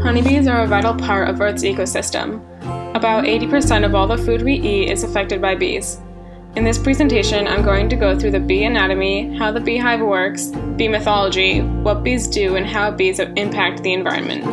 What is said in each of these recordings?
Honeybees are a vital part of Earth's ecosystem. About 80% of all the food we eat is affected by bees. In this presentation, I'm going to go through the bee anatomy, how the beehive works, bee mythology, what bees do, and how bees impact the environment.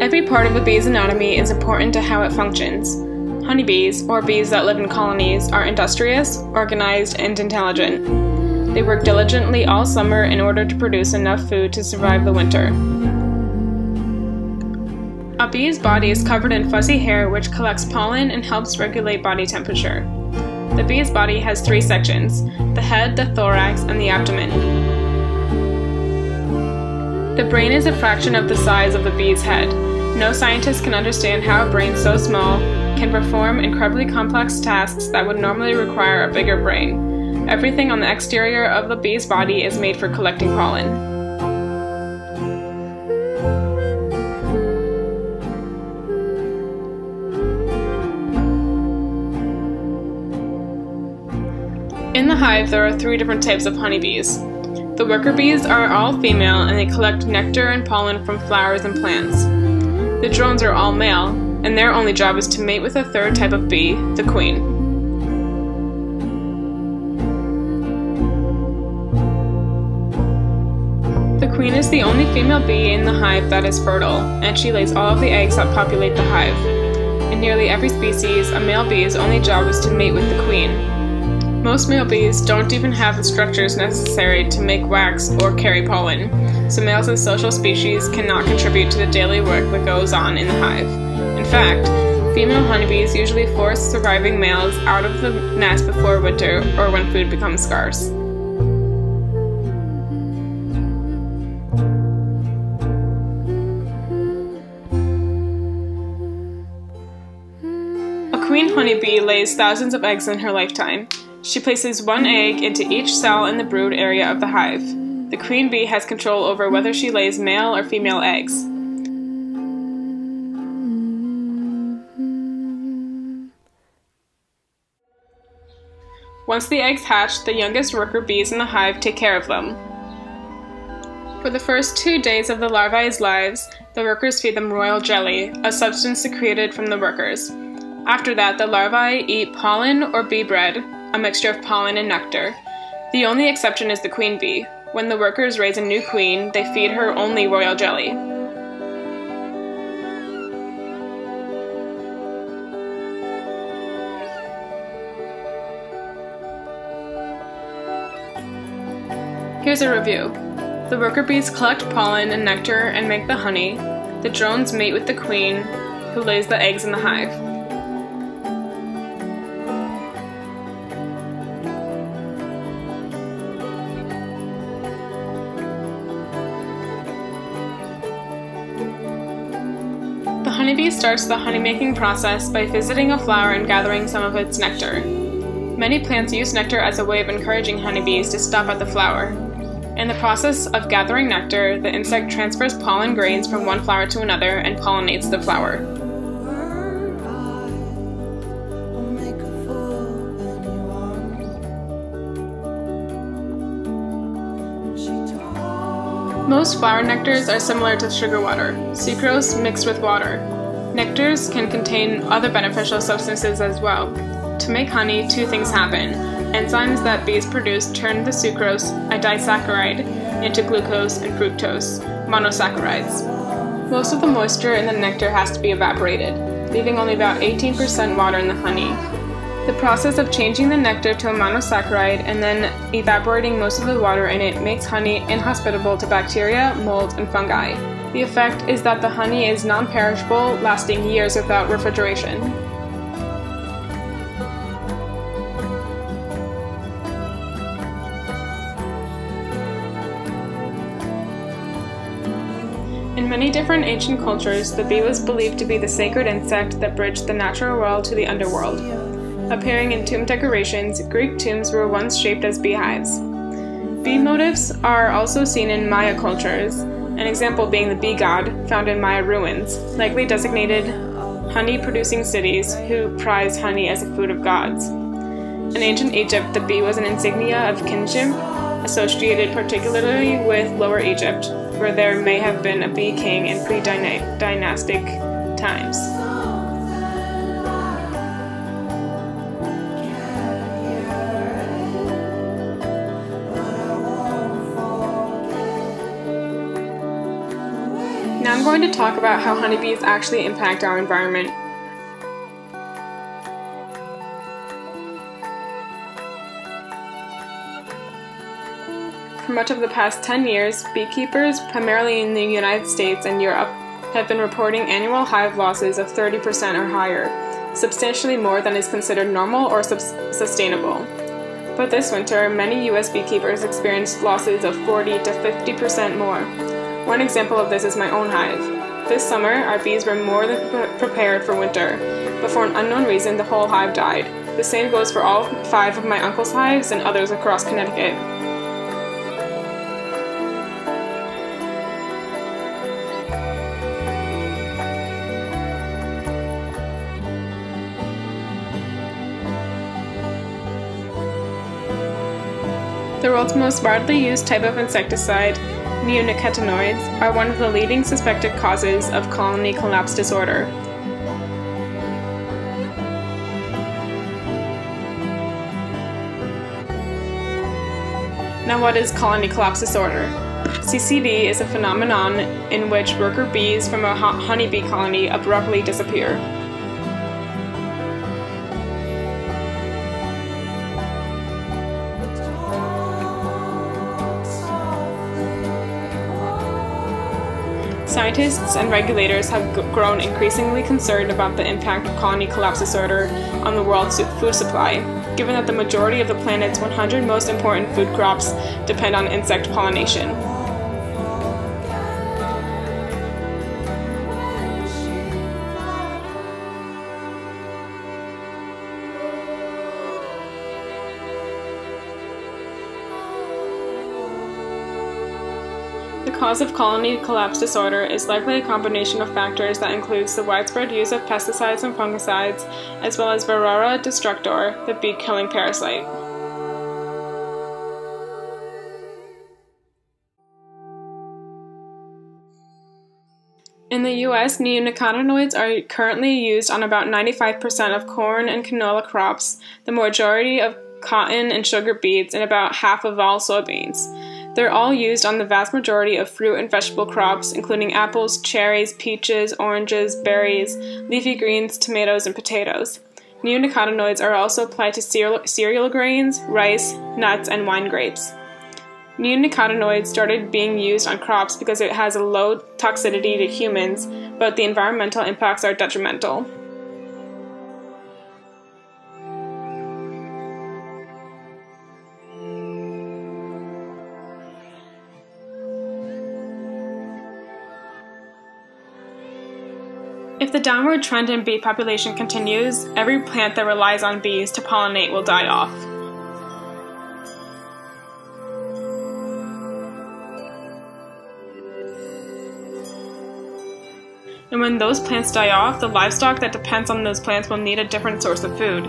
Every part of the bee's anatomy is important to how it functions. Honeybees, or bees that live in colonies, are industrious, organized, and intelligent. They work diligently all summer in order to produce enough food to survive the winter. A bee's body is covered in fuzzy hair which collects pollen and helps regulate body temperature. The bee's body has three sections: the head, the thorax, and the abdomen. The brain is a fraction of the size of the bee's head. No scientist can understand how a brain so small can perform incredibly complex tasks that would normally require a bigger brain. Everything on the exterior of the bee's body is made for collecting pollen. In the hive, there are three different types of honeybees. The worker bees are all female and they collect nectar and pollen from flowers and plants. The drones are all male, and their only job is to mate with a third type of bee, the queen. The queen is the only female bee in the hive that is fertile, and she lays all of the eggs that populate the hive. In nearly every species, a male bee's only job is to mate with the queen. Most male bees don't even have the structures necessary to make wax or carry pollen, so males in social species cannot contribute to the daily work that goes on in the hive. In fact, female honeybees usually force surviving males out of the nest before winter or when food becomes scarce. A queen honeybee lays thousands of eggs in her lifetime. She places one egg into each cell in the brood area of the hive. The queen bee has control over whether she lays male or female eggs. Once the eggs hatch, the youngest worker bees in the hive take care of them. For the first 2 days of the larvae's lives, the workers feed them royal jelly, a substance secreted from the workers. After that, the larvae eat pollen or bee bread, a mixture of pollen and nectar. The only exception is the queen bee. When the workers raise a new queen, they feed her only royal jelly. Here's a review. The worker bees collect pollen and nectar and make the honey. The drones mate with the queen, who lays the eggs in the hive. The honeybee starts the honey-making process by visiting a flower and gathering some of its nectar. Many plants use nectar as a way of encouraging honeybees to stop at the flower. In the process of gathering nectar, the insect transfers pollen grains from one flower to another and pollinates the flower. Most flower nectars are similar to sugar water, sucrose mixed with water. Nectars can contain other beneficial substances as well. To make honey, two things happen. Enzymes that bees produce turn the sucrose, a disaccharide, into glucose and fructose, monosaccharides. Most of the moisture in the nectar has to be evaporated, leaving only about 18% water in the honey. The process of changing the nectar to a monosaccharide and then evaporating most of the water in it makes honey inhospitable to bacteria, mold, and fungi. The effect is that the honey is non-perishable, lasting years without refrigeration. In many different ancient cultures, the bee was believed to be the sacred insect that bridged the natural world to the underworld. Appearing in tomb decorations, Greek tombs were once shaped as beehives. Bee motifs are also seen in Maya cultures, an example being the bee god found in Maya ruins, likely designated honey-producing cities who prize honey as a food of gods. In ancient Egypt, the bee was an insignia of kinship, associated particularly with Lower Egypt, where there may have been a bee king in pre-dynastic times. Now I'm going to talk about how honeybees actually impact our environment. For much of the past 10 years, beekeepers, primarily in the United States and Europe, have been reporting annual hive losses of 30% or higher, substantially more than is considered normal or sustainable. But this winter, many U.S. beekeepers experienced losses of 40 to 50% more. One example of this is my own hive. This summer, our bees were more than prepared for winter, but for an unknown reason, the whole hive died. The same goes for all 5 of my uncle's hives and others across Connecticut. The world's most widely used type of insecticide, neonicotinoids, are one of the leading suspected causes of colony collapse disorder. Now, what is colony collapse disorder? CCD is a phenomenon in which worker bees from a honeybee colony abruptly disappear. Scientists and regulators have grown increasingly concerned about the impact of colony collapse disorder on the world's food supply, given that the majority of the planet's 100 most important food crops depend on insect pollination. The cause of colony collapse disorder is likely a combination of factors that includes the widespread use of pesticides and fungicides, as well as Varroa destructor, the bee-killing parasite. In the US, neonicotinoids are currently used on about 95% of corn and canola crops, the majority of cotton and sugar beets, and about half of all soybeans. They're all used on the vast majority of fruit and vegetable crops, including apples, cherries, peaches, oranges, berries, leafy greens, tomatoes, and potatoes. Neonicotinoids are also applied to cereal grains, rice, nuts, and wine grapes. Neonicotinoids started being used on crops because it has a low toxicity to humans, but the environmental impacts are detrimental. If the downward trend in bee population continues, every plant that relies on bees to pollinate will die off. And when those plants die off, the livestock that depends on those plants will need a different source of food.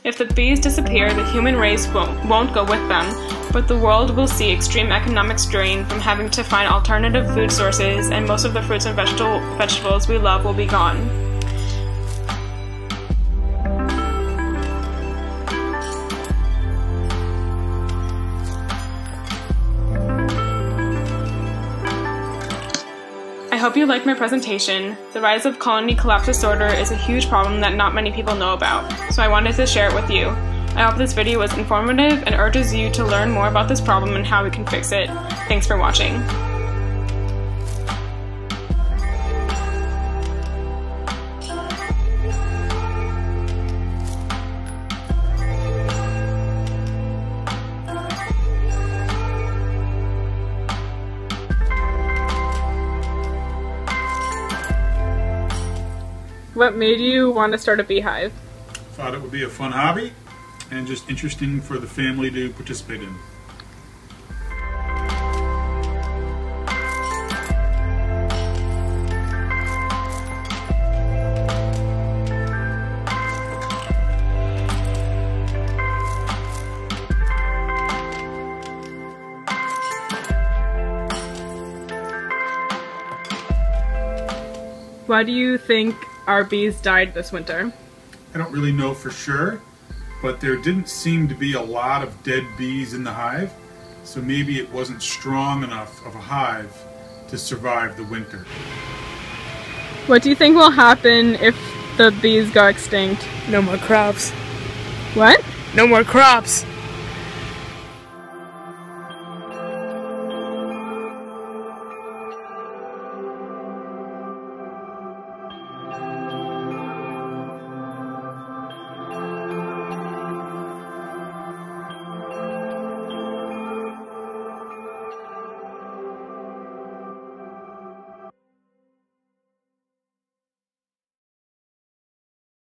If the bees disappear, the human race won't go with them, but the world will see extreme economic strain from having to find alternative food sources, and most of the fruits and vegetables we love will be gone. I hope you liked my presentation. The rise of colony collapse disorder is a huge problem that not many people know about, so I wanted to share it with you. I hope this video was informative and urges you to learn more about this problem and how we can fix it. Thanks for watching. What made you want to start a beehive? Thought it would be a fun hobby and just interesting for the family to participate in. Why do you think our bees died this winter? I don't really know for sure, but there didn't seem to be a lot of dead bees in the hive, so maybe it wasn't strong enough of a hive to survive the winter. What do you think will happen if the bees go extinct? No more crops. What? No more crops.